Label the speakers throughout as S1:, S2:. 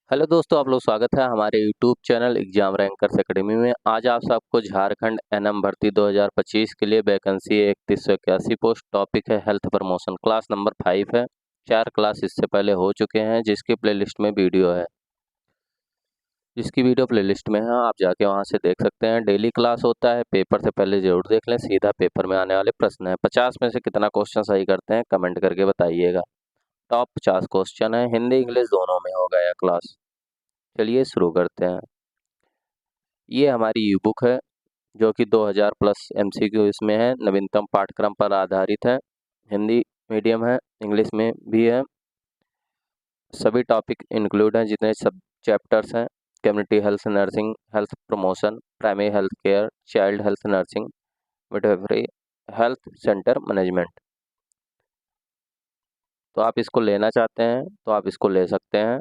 S1: Hello दोस्तों, आप लोग स्वागत है हमारे YouTube channel exam rankers academy में। आज आप सबको झारखंड एनएम भर्ती 2025 के लिए वैकेंसी 3181 पोस्ट। टॉपिक है हेल्थ प्रमोशन। क्लास नंबर 5 है। 4 क्लास इससे पहले हो चुके हैं, जिसकी प्लेलिस्ट में वीडियो है। जिसकी वीडियो प्लेलिस्ट में है, आप जाके वहां से देख सकते हैं। डेली क्लास होता है। पेपर से पहले जरूर देख लें, सीधा पेपर में आने वाले प्रश्न है। 50 में से कितना क्वेश्चन सही करते हैं कमेंट करके बताइएगा। टॉप 50 क्वेश्चन है, हिंदी इंग्लिश दोनों में होगा यह क्लास। चलिए शुरू करते हैं। ये हमारी ई बुक है, जो कि 2000 प्लस एमसीक्यू इसमें है। नवीनतम पाठ्यक्रम पर आधारित है। हिंदी मीडियम है, इंग्लिश में भी है। सभी टॉपिक इंक्लूड हैं, जितने सब चैप्टर्स हैं। Community health nursing, health promotion, primary health care, child health nursing, midwifery, health centre management. तो आप इसको लेना चाहते हैं तो आप इसको ले सकते हैं।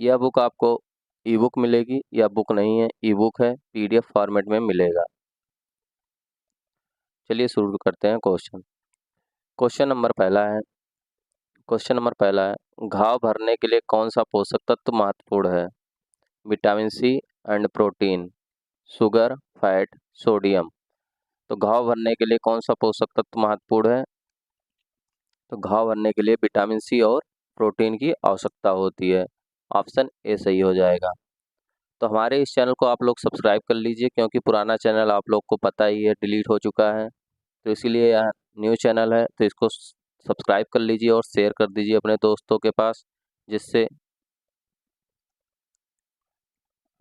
S1: यह बुक आपको ई बुक मिलेगी, या बुक नहीं है, ई बुक है, पीडीएफ फॉर्मेट में मिलेगा। चलिए शुरू करते हैं क्वेश्चन। क्वेश्चन नंबर पहला है क्वेश्चन नंबर पहला है घाव भरने के लिए कौन सा पोषक तत्व महत्वपूर्ण है? Vitamin C and protein, sugar, fat, sodium. तो घाव भरने के लिए कौन सा पोषक तत्व महत्वपूर्ण है? तो घाव भरने के लिए विटामिन सी और प्रोटीन की आवश्यकता होती है। ऑप्शन ए सही हो जाएगा। तो हमारे इस चैनल को आप लोग सब्सक्राइब कर लीजिए, क्योंकि पुराना चैनल आप लोग को पता ही है डिलीट हो चुका है। तो इसीलिए यह न्यू चैनल है, तो इसको सब्सक्राइब कर लीजिए और शेयर कर दीजिए अपने दोस्तों के पास, जिससे।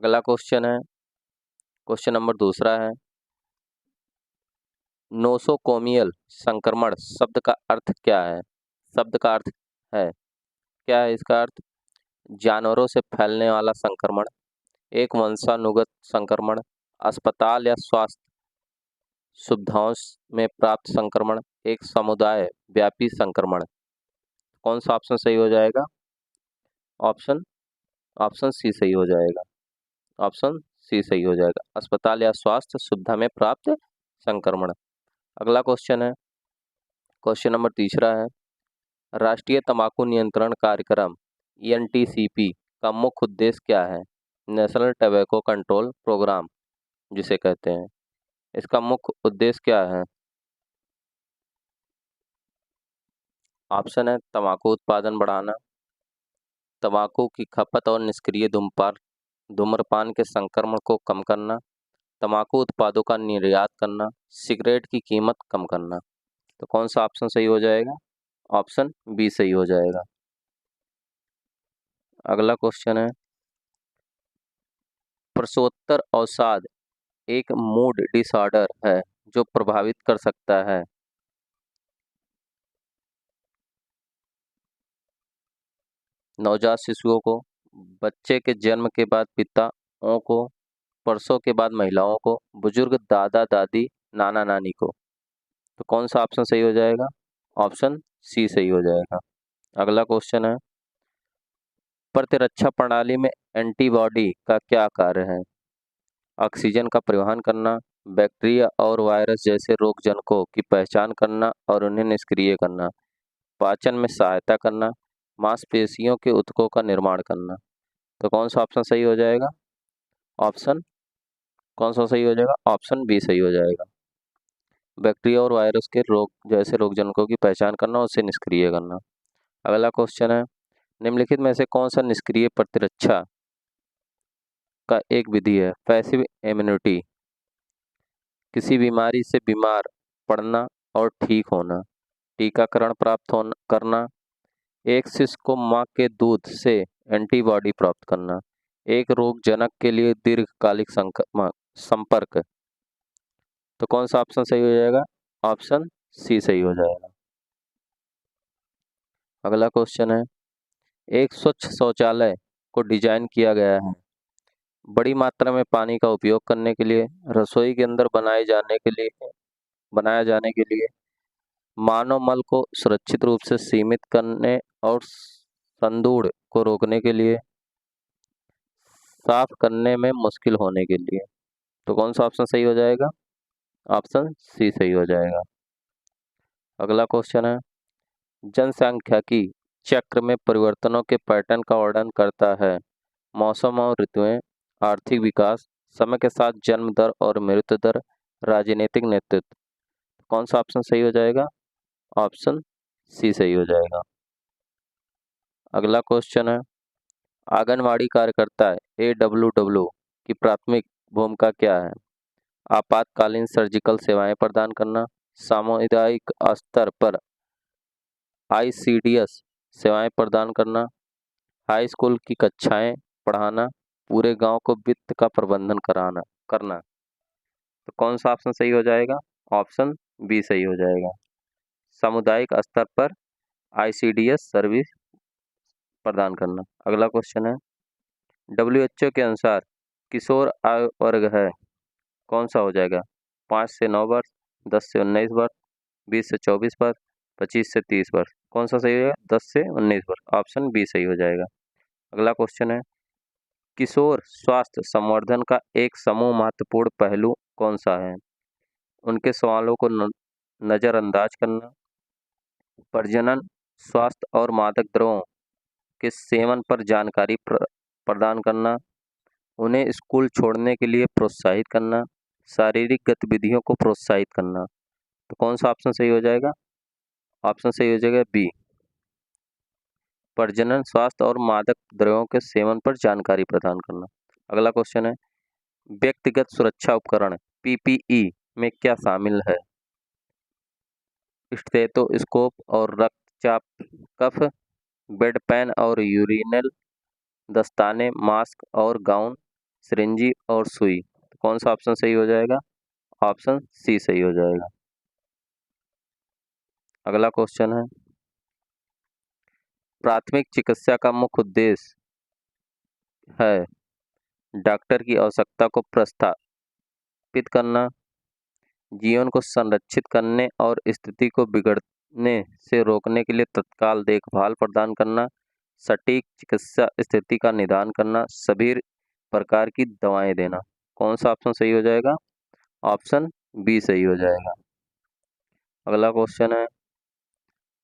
S1: अगला क्वेश्चन है, क्वेश्चन नंबर दूसरा है नोसोकोमियल संक्रमण शब्द का अर्थ क्या है? शब्द का अर्थ है, क्या है इसका अर्थ? जानवरों से फैलने वाला संक्रमण, एक वंशानुगत संक्रमण, अस्पताल या स्वास्थ्य सुविधाओं में प्राप्त संक्रमण, एक समुदाय व्यापी संक्रमण। कौन सा ऑप्शन सही हो जाएगा? ऑप्शन ऑप्शन सी सही हो जाएगा। ऑप्शन सी सही हो जाएगा, अस्पताल या स्वास्थ्य सुविधा में प्राप्त संक्रमण। अगला क्वेश्चन है, क्वेश्चन नंबर तीसरा है राष्ट्रीय तंबाकू नियंत्रण कार्यक्रम एनटीसीपी का मुख्य उद्देश्य क्या है? नेशनल टोबैको कंट्रोल प्रोग्राम जिसे कहते हैं, इसका मुख्य उद्देश्य क्या है? ऑप्शन है तंबाकू उत्पादन बढ़ाना, तंबाकू की खपत और निष्क्रिय धूम्रपान के संक्रमण को कम करना, तंबाकू उत्पादों का निर्यात करना, सिगरेट की कीमत कम करना। तो कौन सा ऑप्शन सही हो जाएगा? ऑप्शन बी सही हो जाएगा। अगला क्वेश्चन है प्रसवोत्तर अवसाद एक मूड डिसऑर्डर है जो प्रभावित कर सकता है नवजात शिशुओं को, बच्चे के जन्म के बाद पिताओं को, प्रसव के बाद महिलाओं को, बुजुर्ग दादा दादी नाना नानी को। तो कौन सा ऑप्शन सही हो जाएगा? ऑप्शन सी सही हो जाएगा। अगला क्वेश्चन है प्रतिरक्षा प्रणाली में एंटीबॉडी का क्या कार्य है? ऑक्सीजन का परिवहन करना, बैक्टीरिया और वायरस जैसे रोगजनकों की पहचान करना और उन्हें निष्क्रिय करना, पाचन में सहायता करना, मांसपेशियों के ऊतकों का निर्माण करना। तो कौन सा ऑप्शन सही हो जाएगा? ऑप्शन कौन सा सही हो जाएगा? ऑप्शन बी सही हो जाएगा, बैक्टीरिया और वायरस के रोग जैसे रोगजनकों की पहचान करना और उसे निष्क्रिय करना। अगला क्वेश्चन है निम्नलिखित में से कौन सा निष्क्रिय प्रतिरक्षा का एक विधि है? पैसिव इम्यूनिटी, किसी बीमारी से बीमार पड़ना और ठीक होना, टीकाकरण प्राप्त होना करना, एक शिशु को मां के दूध से एंटीबॉडी प्राप्त करना, एक रोगजनक के लिए दीर्घकालिक संपर्क। तो कौन सा ऑप्शन सही हो जाएगा? ऑप्शन सी सही हो जाएगा। अगला क्वेश्चन है एक स्वच्छ शौचालय को डिजाइन किया गया है बड़ी मात्रा में पानी का उपयोग करने के लिए, रसोई के अंदर बनाया जाने के लिए, मानव मल को सुरक्षित रूप से सीमित करने और संदूड़ को रोकने के लिए, साफ करने में मुश्किल होने के लिए। तो कौन सा ऑप्शन सही हो जाएगा? ऑप्शन सी सही हो जाएगा। अगला क्वेश्चन है जनसांख्यिकी चक्र में परिवर्तनों के पैटर्न का वर्णन करता है। मौसम और ऋतुएं, आर्थिक विकास, समय के साथ जन्म दर और मृत्यु दर, राजनीतिक नेतृत्व। कौन सा ऑप्शन सही हो जाएगा? ऑप्शन सी सही हो जाएगा। अगला क्वेश्चन है, आंगनवाड़ी कार्यकर्ता AWW की प्राथमिक भूमिका क्या है? आपातकालीन सर्जिकल सेवाएं प्रदान करना, सामुदायिक स्तर पर ICDS सेवाएं प्रदान करना, हाई स्कूल की कक्षाएं पढ़ाना, पूरे गांव को वित्त का प्रबंधन कराना करना। तो कौन सा ऑप्शन सही हो जाएगा? ऑप्शन बी सही हो जाएगा। सामुदायिक स्तर पर ICDS सर्विस प्रदान करना। अगला क्वेश्चन है, WHO के अनुसार किशोर आयु वर्ग है, कौन सा हो जाएगा? 5 से 9 वर्ष, 10 से 19 वर्ष, 20 से 24 वर्ष, 25 से 30 वर्ष। कौन सा सही होगा? 10 से 19 वर्ष। ऑप्शन बी सही हो जाएगा। अगला क्वेश्चन है, किशोर स्वास्थ्य संवर्धन का एक समूह महत्वपूर्ण पहलू कौन सा है? उनके सवालों को नज़रअंदाज करना, प्रजनन, स्वास्थ्य और मादक द्रव्यों के सेवन पर जानकारी प्रदान करना, उन्हें स्कूल छोड़ने के लिए प्रोत्साहित करना, शारीरिक गतिविधियों को प्रोत्साहित करना। तो कौन सा ऑप्शन सही हो जाएगा? ऑप्शन सही हो जाएगा बी, प्रजनन, स्वास्थ्य और मादक द्रव्यों के सेवन पर जानकारी प्रदान करना। अगला क्वेश्चन है, व्यक्तिगत सुरक्षा उपकरण PPE में क्या शामिल है? स्टेथोस्कोप और रक्तचाप कफ, बेड पैन और यूरिनल दस्ताने, मास्क और गाउन, सिरिंजी और सुई। तो कौन सा ऑप्शन सही हो जाएगा? ऑप्शन सी सही हो जाएगा। अगला क्वेश्चन है, प्राथमिक चिकित्सा का मुख्य उद्देश्य है डॉक्टर की आवश्यकता को प्रस्थापित करना, जीवन को संरक्षित करने और स्थिति को बिगड़ने से रोकने के लिए तत्काल देखभाल प्रदान करना, सटीक चिकित्सा स्थिति का निदान करना, सभी प्रकार की दवाएं देना। कौन सा ऑप्शन सही हो जाएगा? ऑप्शन बी सही हो जाएगा। अगला क्वेश्चन है,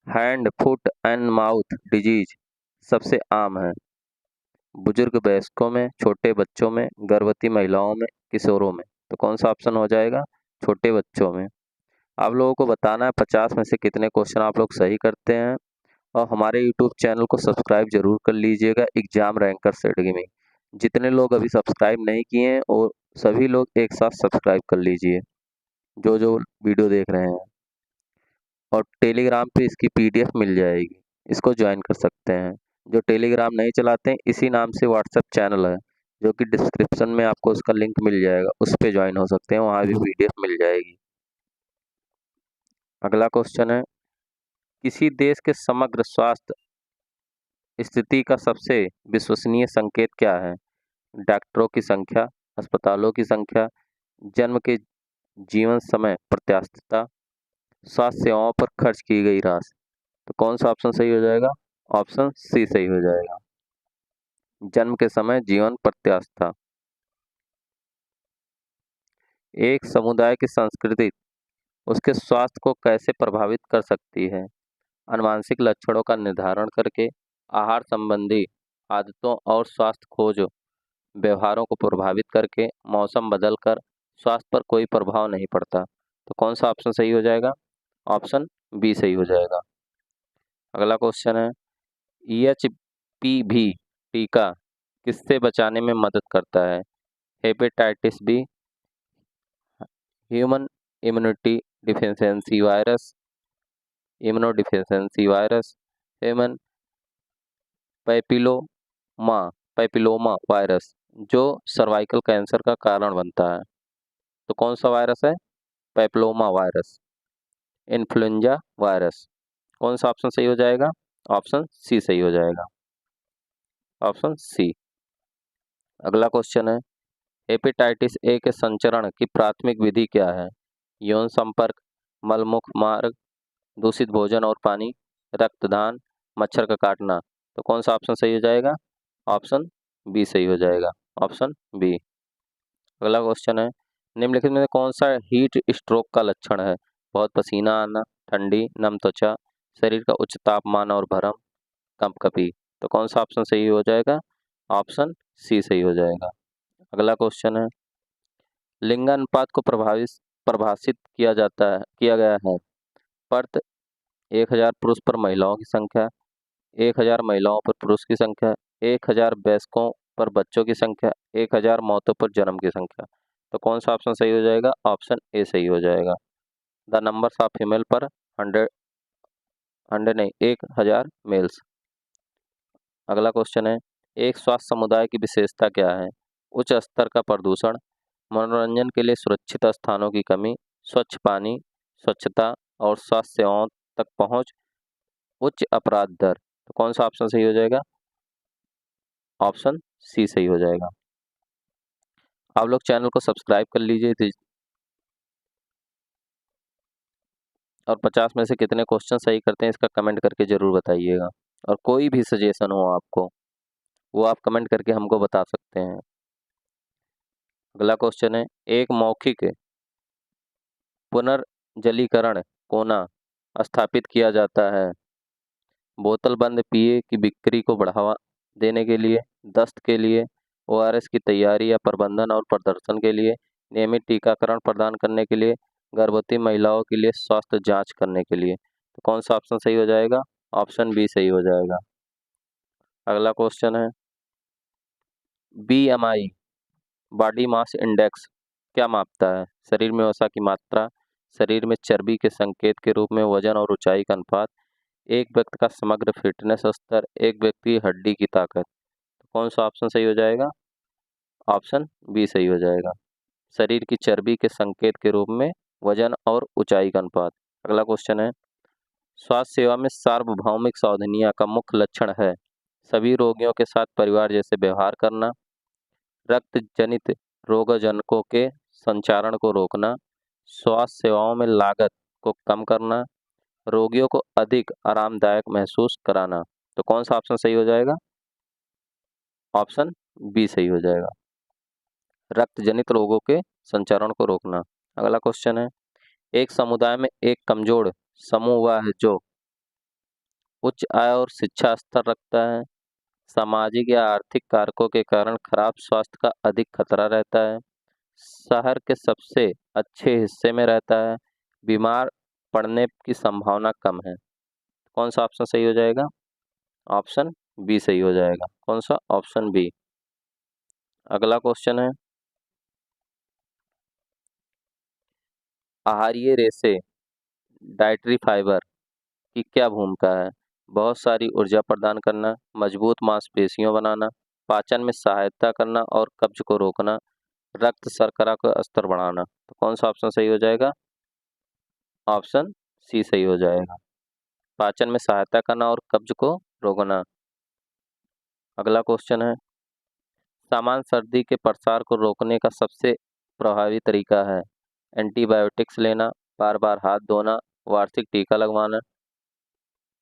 S1: hand, foot and mouth disease सबसे आम है, बुजुर्ग वयस्कों में, छोटे बच्चों में, गर्भवती महिलाओं में, किशोरों में। तो कौन सा ऑप्शन हो जाएगा? छोटे बच्चों में। आप लोगों को बताना है 50 में से कितने क्वेश्चन आप लोग सही करते हैं, और हमारे यूट्यूब चैनल को सब्सक्राइब जरूर कर लीजिएगा एग्जाम रैंकर सेटिंग में। जितने लोग अभी सब्सक्राइब नहीं किए हैं और सभी लोग एक साथ सब्सक्राइब कर लीजिए, जो जो वीडियो देख रहे हैं। और टेलीग्राम पे इसकी PDF मिल जाएगी, इसको ज्वाइन कर सकते हैं। जो टेलीग्राम नहीं चलाते हैं, इसी नाम से व्हाट्सएप चैनल है, जो कि डिस्क्रिप्शन में आपको उसका लिंक मिल जाएगा, उस पर ज्वाइन हो सकते हैं, वहाँ भी PDF मिल जाएगी। अगला क्वेश्चन है, किसी देश के समग्र स्वास्थ्य स्थिति का सबसे विश्वसनीय संकेत क्या है? डॉक्टरों की संख्या, अस्पतालों की संख्या, जन्म के जीवन समय प्रत्याशिता, स्वास्थ्य सेवाओं पर खर्च की गई राशि। तो कौन सा ऑप्शन सही हो जाएगा? ऑप्शन सी सही हो जाएगा, जन्म के समय जीवन प्रत्याशिता। एक समुदाय की संस्कृति उसके स्वास्थ्य को कैसे प्रभावित कर सकती है? आनुवंशिक लक्षणों का निर्धारण करके, आहार संबंधी आदतों और स्वास्थ्य खोज व्यवहारों को प्रभावित करके, मौसम बदलकर, स्वास्थ्य पर कोई प्रभाव नहीं पड़ता। तो कौन सा ऑप्शन सही हो जाएगा? ऑप्शन बी सही हो जाएगा। अगला क्वेश्चन है, HPV टीका किससे बचाने में मदद करता है? Hepatitis B, human immunodeficiency virus, immunodeficiency virus, human papilloma virus, जो सर्वाइकल कैंसर का कारण बनता है। तो कौन सा वायरस है? Papilloma virus, influenza virus. कौन सा ऑप्शन सही हो जाएगा? ऑप्शन सी सही हो जाएगा, ऑप्शन सी। अगला क्वेश्चन है, हेपेटाइटिस ए के संचरण की प्राथमिक विधि क्या है? यौन संपर्क, मलमुख मार्ग, दूषित भोजन और पानी, रक्तदान, मच्छर का काटना। तो कौन सा ऑप्शन सही हो जाएगा? ऑप्शन बी सही हो जाएगा, ऑप्शन बी। अगला क्वेश्चन है, निम्नलिखित में कौन सा हीट स्ट्रोक का लक्षण है? बहुत पसीना आना, ठंडी, नम त्वचा, शरीर का उच्च तापमान और भरम, कंपकपी। तो कौन सा ऑप्शन सही हो जाएगा? ऑप्शन सी सही हो जाएगा। अगला क्वेश्चन है, लिंगानुपात को परिभाषित किया गया है। पर्त 1000 पुरुष पर महिलाओं की संख्या, 1000 महिलाओं पर पुरुष की संख्या, 1000 वयस्कों पर बच्चों की संख्या, 1000 मौतों पर जन्म की संख्या। तो कौन सा ऑप्शन सही हो जाएगा? ऑप्शन ए सही हो जाएगा। द नंबर्स ऑफ फीमेल पर 1000 मेल्स। अगला क्वेश्चन है, एक स्वास्थ्य समुदाय की विशेषता क्या है? उच्च स्तर का प्रदूषण, मनोरंजन के लिए सुरक्षित स्थानों की कमी, स्वच्छ पानी, स्वच्छता और स्वास्थ्य सेवाओं तक पहुंच, उच्च अपराध दर। तो कौन सा ऑप्शन सही हो जाएगा? ऑप्शन सी सही हो जाएगा। आप लोग चैनल को सब्सक्राइब कर लीजिए और 50 में से कितने क्वेश्चन सही करते हैं इसका कमेंट करके ज़रूर बताइएगा। और कोई भी सजेशन हो आपको, वो आप कमेंट करके हमको बता सकते हैं। अगला क्वेश्चन है, एक मौखिक पुनर्जलीकरण कोना स्थापित किया जाता है। बोतल बंद पेय की बिक्री को बढ़ावा देने के लिए, दस्त के लिए, ओआरएस की तैयारी या प्रबंधन और प्रदर्शन के लिए, नियमित टीकाकरण प्रदान करने के लिए, गर्भवती महिलाओं के लिए स्वास्थ्य जांच करने के लिए। तो कौन सा ऑप्शन सही हो जाएगा? ऑप्शन बी सही हो जाएगा। अगला क्वेश्चन है, बीएमआई बॉडी मास इंडेक्स क्या मापता है? शरीर में वसा की मात्रा, शरीर में चर्बी के संकेत के रूप में वजन और ऊंचाई का अनुपात, एक व्यक्ति का समग्र फिटनेस स्तर, एक व्यक्ति की हड्डी की ताकत। तो कौन सा ऑप्शन सही हो जाएगा? ऑप्शन बी सही हो जाएगा। शरीर की चर्बी के संकेत के रूप में वजन और ऊंचाई का अनुपात। अगला क्वेश्चन है, स्वास्थ्य सेवा में सार्वभौमिक सावधानियां का मुख्य लक्षण है सभी रोगियों के साथ परिवार जैसे व्यवहार करना, रक्त जनित रोगजनकों के संचारण को रोकना, स्वास्थ्य सेवाओं में लागत को कम करना, रोगियों को अधिक आरामदायक महसूस कराना। तो कौन सा ऑप्शन सही हो जाएगा? ऑप्शन बी सही हो जाएगा, रक्त जनित रोगों के संचारण को रोकना। अगला क्वेश्चन है, एक समुदाय में एक कमजोर समूह वह है जो उच्च आय और शिक्षा स्तर रखता है, सामाजिक या आर्थिक कारकों के कारण खराब स्वास्थ्य का अधिक खतरा रहता है, शहर के सबसे अच्छे हिस्से में रहता है, बीमार पड़ने की संभावना कम है। कौन सा ऑप्शन सही हो जाएगा? ऑप्शन बी सही हो जाएगा। कौन सा? Option B. अगला क्वेश्चन है, आहारीय रेशे डाइटरी फाइबर की क्या भूमिका है? बहुत सारी ऊर्जा प्रदान करना, मजबूत मांसपेशियों बनाना, पाचन में सहायता करना और कब्ज को रोकना, रक्त शर्करा का स्तर बढ़ाना। तो कौन सा ऑप्शन सही हो जाएगा? ऑप्शन सी सही हो जाएगा, पाचन में सहायता करना और कब्ज को रोकना। अगला क्वेश्चन है, सामान्य सर्दी के प्रसार को रोकने का सबसे प्रभावी तरीका है एंटीबायोटिक्स लेना, बार बार हाथ धोना, वार्षिक टीका लगवाना,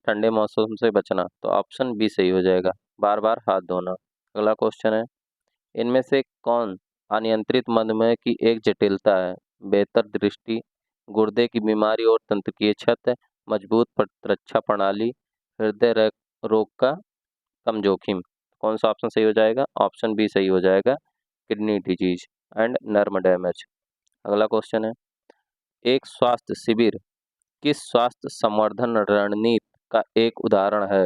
S1: ठंडे मौसम से बचना। तो ऑप्शन बी सही हो जाएगा, बार बार हाथ धोना। अगला क्वेश्चन है, इनमें से कौन अनियंत्रित मधुमेह की एक जटिलता है? बेहतर दृष्टि, गुर्दे की बीमारी और तंत्रिकीय क्षत, मजबूत प्रतिरक्षा प्रणाली, रोग का कम जोखिम। कौन सा ऑप्शन सही हो जाएगा? ऑप्शन बी सही हो जाएगा, kidney disease and nerve damage. अगला क्वेश्चन है, एक स्वास्थ्य शिविर किस स्वास्थ्य संवर्धन रणनीति का एक उदाहरण है?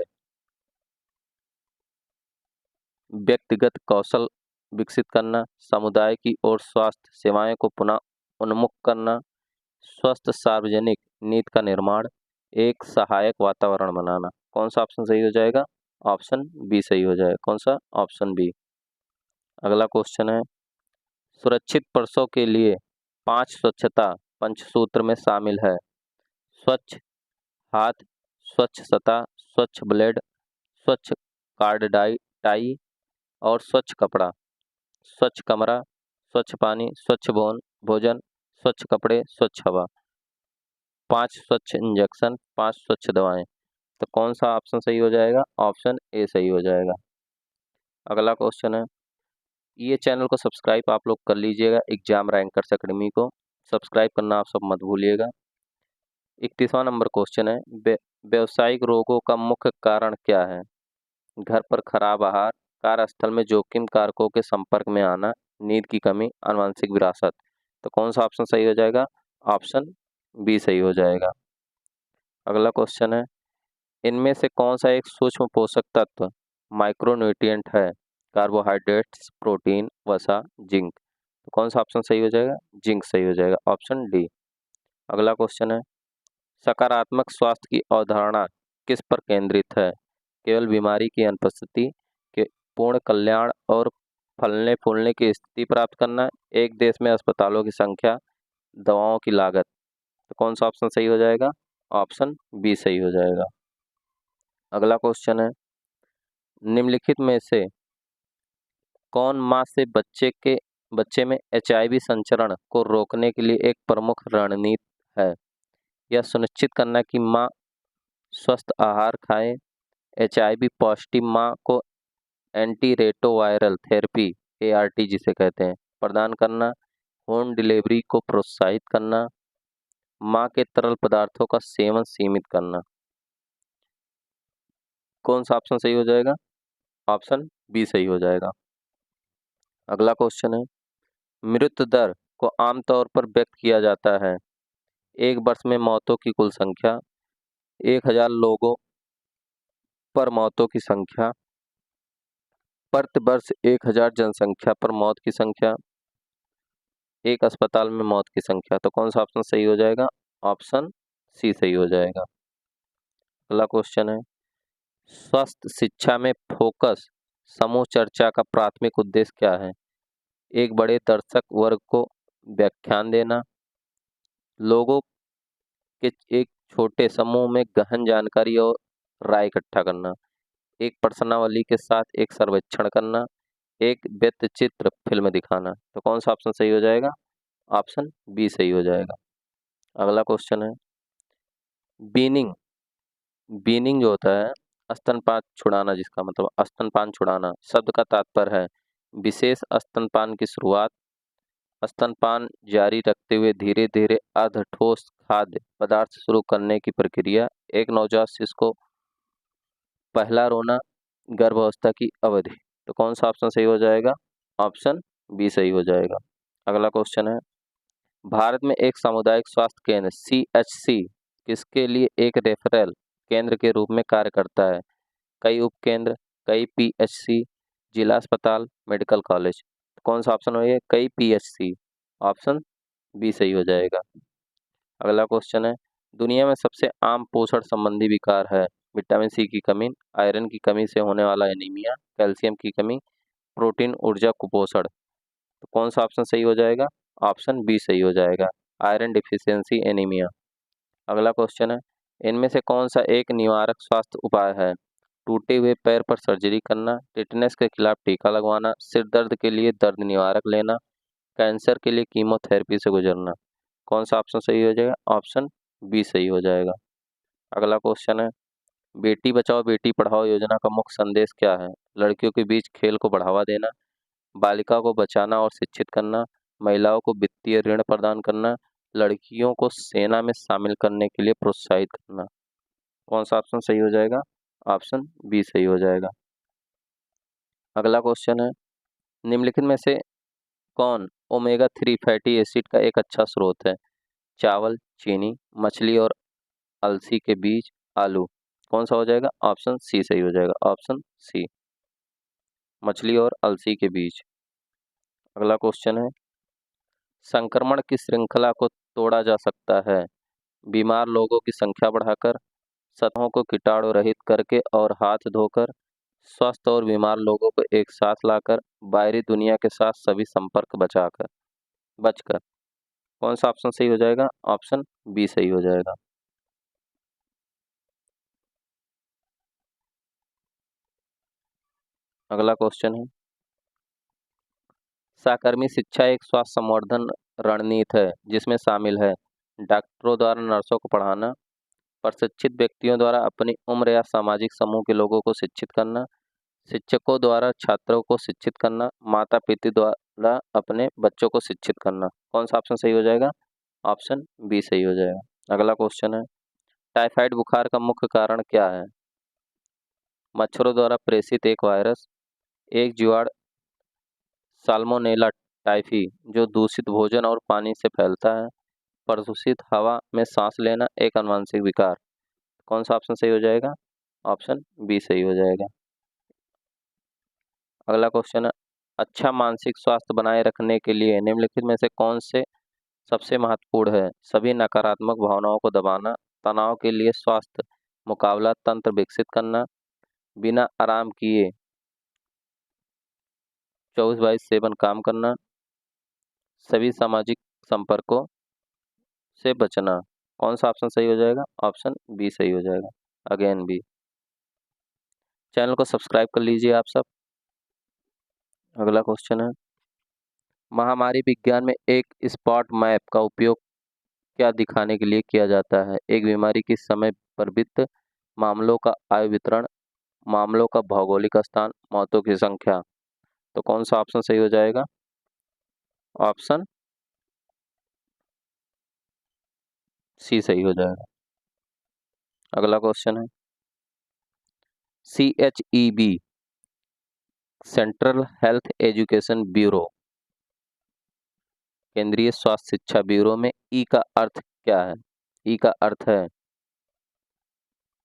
S1: व्यक्तिगत कौशल विकसित करना, समुदाय की ओर स्वास्थ्य सेवाएं को पुनः उन्मुख करना, स्वस्थ सार्वजनिक नीति का निर्माण, एक सहायक वातावरण बनाना। कौन सा ऑप्शन सही हो जाएगा? ऑप्शन बी सही हो जाएगा। कौन सा? Option B. अगला क्वेश्चन है, सुरक्षित प्रसव के लिए 5 स्वच्छता पंचसूत्र में शामिल है स्वच्छ हाथ, स्वच्छ सतह, स्वच्छ ब्लेड, स्वच्छ टाई और स्वच्छ कपड़ा, स्वच्छ कमरा, स्वच्छ पानी, स्वच्छ भोजन, स्वच्छ कपड़े, स्वच्छ हवा, 5 स्वच्छ इंजेक्शन, 5 स्वच्छ दवाएं। तो कौन सा ऑप्शन सही हो जाएगा? ऑप्शन ए सही हो जाएगा। अगला क्वेश्चन है, ये चैनल को सब्सक्राइब आप लोग कर लीजिएगा, एग्जाम रैंकर्स एकेडमी को सब्सक्राइब करना आप सब मत भूलिएगा। 31वां नंबर क्वेश्चन है, व्यावसायिक रोगों का मुख्य कारण क्या है? घर पर खराब आहार, कार्यस्थल में जोखिम कारकों के संपर्क में आना, नींद की कमी, आनुवंशिक विरासत। तो कौन सा ऑप्शन सही हो जाएगा? ऑप्शन बी सही हो जाएगा। अगला क्वेश्चन है, इनमें से कौन सा एक सूक्ष्म पोषक तत्व माइक्रोन्यूट्रिएंट है? कार्बोहाइड्रेट्स, प्रोटीन, वसा, जिंक। तो कौन सा ऑप्शन सही हो जाएगा? जिंक सही हो जाएगा, ऑप्शन डी। अगला क्वेश्चन है, सकारात्मक स्वास्थ्य की अवधारणा किस पर केंद्रित है? केवल बीमारी की अनुपस्थिति, के पूर्ण कल्याण और फलने फूलने की स्थिति प्राप्त करना, एक देश में अस्पतालों की संख्या, दवाओं की लागत। तो कौन सा ऑप्शन सही हो जाएगा? ऑप्शन बी सही हो जाएगा। अगला क्वेश्चन है, निम्नलिखित में से कौन मां से बच्चे में एचआईवी संचरण को रोकने के लिए एक प्रमुख रणनीति है? यह सुनिश्चित करना कि मां स्वस्थ आहार खाए, एचआईवी पॉजिटिव मां को एंटी रेट्रोवायरल थेरेपी एआरटी जिसे कहते हैं प्रदान करना, होम डिलीवरी को प्रोत्साहित करना, मां के तरल पदार्थों का सेवन सीमित करना। कौन सा ऑप्शन सही हो जाएगा? ऑप्शन बी सही हो जाएगा। अगला क्वेश्चन है, मृत्यु दर को आमतौर पर व्यक्त किया जाता है एक वर्ष में मौतों की कुल संख्या, 1000 लोगों पर मौतों की संख्या, प्रति वर्ष 1000 जनसंख्या पर मौत की संख्या, एक अस्पताल में मौत की संख्या। तो कौन सा ऑप्शन सही हो जाएगा? ऑप्शन सी सही हो जाएगा। अगला क्वेश्चन है, स्वास्थ्य शिक्षा में फोकस समूह चर्चा का प्राथमिक उद्देश्य क्या है? एक बड़े दर्शक वर्ग को व्याख्यान देना, लोगों के एक छोटे समूह में गहन जानकारी और राय इकट्ठा करना, एक प्रश्नावली के साथ एक सर्वेक्षण करना, एक व्यंग्यचित्र फिल्म दिखाना। तो कौन सा ऑप्शन सही हो जाएगा? ऑप्शन बी सही हो जाएगा। अगला क्वेश्चन है, बीनिंग बीनिंग जो होता है स्तनपान छुड़ाना, जिसका मतलब स्तनपान छुड़ाना शब्द का तात्पर्य है विशेष स्तनपान की शुरुआत, स्तनपान जारी रखते हुए धीरे धीरे अर्धठोस खाद्य पदार्थ शुरू करने की प्रक्रिया, एक नवजात शिशु को पहला रोना, गर्भावस्था की अवधि। तो कौन सा ऑप्शन सही हो जाएगा? ऑप्शन बी सही हो जाएगा। अगला क्वेश्चन है, भारत में एक सामुदायिक स्वास्थ्य केंद्र सीएचसी किसके लिए एक रेफरल केंद्र के रूप में कार्य करता है? कई उपकेंद्र, कई पीएचसी, जिला अस्पताल, मेडिकल कॉलेज। तो कौन सा ऑप्शन हो? ये कई पीएचसी, ऑप्शन बी सही हो जाएगा। अगला क्वेश्चन है, दुनिया में सबसे आम पोषण संबंधी विकार है विटामिन सी की कमी, आयरन की कमी से होने वाला एनीमिया, कैल्शियम की कमी, प्रोटीन ऊर्जा कुपोषण। तो कौन सा ऑप्शन सही हो जाएगा? ऑप्शन बी सही हो जाएगा, आयरन डिफिशियंसी एनीमिया। अगला क्वेश्चन है, इनमें से कौन सा एक निवारक स्वास्थ्य उपाय है? टूटे हुए पैर पर सर्जरी करना, टिटनेस के खिलाफ टीका लगवाना, सिर दर्द के लिए दर्द निवारक लेना, कैंसर के लिए कीमोथेरेपी से गुजरना। कौन सा ऑप्शन सही हो जाएगा? ऑप्शन बी सही हो जाएगा। अगला क्वेश्चन है, बेटी बचाओ बेटी पढ़ाओ योजना का मुख्य संदेश क्या है? लड़कियों के बीच खेल को बढ़ावा देना, बालिका को बचाना और शिक्षित करना, महिलाओं को वित्तीय ऋण प्रदान करना, लड़कियों को सेना में शामिल करने के लिए प्रोत्साहित करना। कौन सा ऑप्शन सही हो जाएगा? ऑप्शन बी सही हो जाएगा। अगला क्वेश्चन है, निम्नलिखित में से कौन ओमेगा 3 फैटी एसिड का एक अच्छा स्रोत है? चावल, चीनी, मछली और अलसी के बीज, आलू। कौन सा हो जाएगा? ऑप्शन सी सही हो जाएगा, ऑप्शन सी, मछली और अलसी के बीज। अगला क्वेश्चन है, संक्रमण की श्रृंखला को तोड़ा जा सकता है बीमार लोगों की संख्या बढ़ाकर, सतहों को कीटाणु रहित करके और हाथ धोकर, स्वस्थ और बीमार लोगों को एक साथ लाकर, बाहरी दुनिया के साथ सभी संपर्क बचकर। कौन सा ऑप्शन सही हो जाएगा? ऑप्शन बी सही हो जाएगा। अगला क्वेश्चन है, सहकर्मी शिक्षा एक स्वास्थ्य संवर्धन रणनीति है जिसमें शामिल है डॉक्टरों द्वारा नर्सों को पढ़ाना, प्रशिक्षित व्यक्तियों द्वारा अपनी उम्र या सामाजिक समूह के लोगों को शिक्षित करना, शिक्षकों द्वारा छात्रों को शिक्षित करना, माता पिता द्वारा अपने बच्चों को शिक्षित करना। कौन सा ऑप्शन सही हो जाएगा? ऑप्शन बी सही हो जाएगा। अगला क्वेश्चन है, टाइफाइड बुखार का मुख्य कारण क्या है? मच्छरों द्वारा प्रेषित एक वायरस। एक जीवाणु साल्मोनेला टाइफी जो दूषित भोजन और पानी से फैलता है। प्रदूषित हवा में सांस लेना एक आनुवंशिक विकार। कौन सा ऑप्शन सही हो जाएगा? ऑप्शन बी सही हो जाएगा। अगला क्वेश्चन है, अच्छा मानसिक स्वास्थ्य बनाए रखने के लिए निम्नलिखित में से कौन से सबसे महत्वपूर्ण है? सभी नकारात्मक भावनाओं को दबाना, तनाव के लिए स्वास्थ्य मुकाबला तंत्र विकसित करना, बिना आराम किए 24/7 काम करना, सभी सामाजिक संपर्कों से बचना। कौन सा ऑप्शन सही हो जाएगा? ऑप्शन बी सही हो जाएगा। Again B. चैनल को सब्सक्राइब कर लीजिए आप सब। अगला क्वेश्चन है, महामारी विज्ञान में एक स्पॉट मैप का उपयोग क्या दिखाने के लिए किया जाता है? एक बीमारी की समय प्रवृत्त, मामलों का आयु वितरण, मामलों का भौगोलिक स्थान, मौतों की संख्या। तो कौन सा ऑप्शन सही हो जाएगा? ऑप्शन सी सही हो जाएगा। अगला क्वेश्चन है, CHEB central health education bureau, केंद्रीय स्वास्थ्य शिक्षा ब्यूरो में ई का अर्थ क्या है? ई का अर्थ है,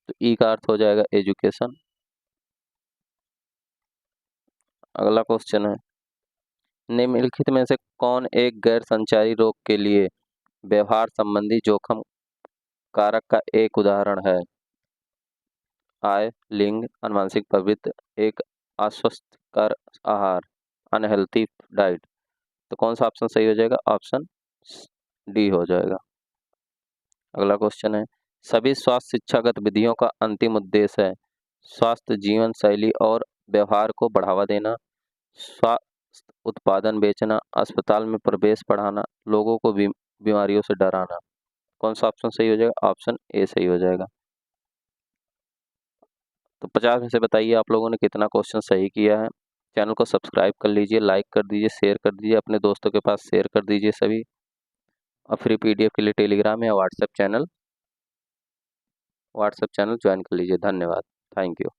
S1: तो ई का अर्थ हो जाएगा एजुकेशन। अगला क्वेश्चन है, निम्नलिखित में से कौन एक गैर संचारी रोग के लिए व्यवहार संबंधी जोखिम कारक का एक उदाहरण है? आय, लिंग, आनुवंशिक प्रवृत्ति, एक अस्वस्थकर आहार, अनहेल्थी डाइट। तो कौन सा ऑप्शन सही हो जाएगा? ऑप्शन डी हो जाएगा। अगला क्वेश्चन है, सभी स्वास्थ्य शिक्षा गतिविधियों का अंतिम उद्देश्य है स्वास्थ्य जीवन शैली और व्यवहार को बढ़ावा देना, स्वास्थ्य उत्पादन बेचना, अस्पताल में प्रवेश बढ़ाना, लोगों को बीमारियों से डराना। कौन सा ऑप्शन सही हो जाएगा? ऑप्शन ए सही हो जाएगा। तो 50 में से बताइए आप लोगों ने कितना क्वेश्चन सही किया है। चैनल को सब्सक्राइब कर लीजिए, लाइक कर दीजिए, शेयर कर दीजिए, अपने दोस्तों के पास शेयर कर दीजिए सभी। और फ्री PDF के लिए टेलीग्राम या व्हाट्सएप चैनल ज्वाइन कर लीजिए। धन्यवाद। Thank you.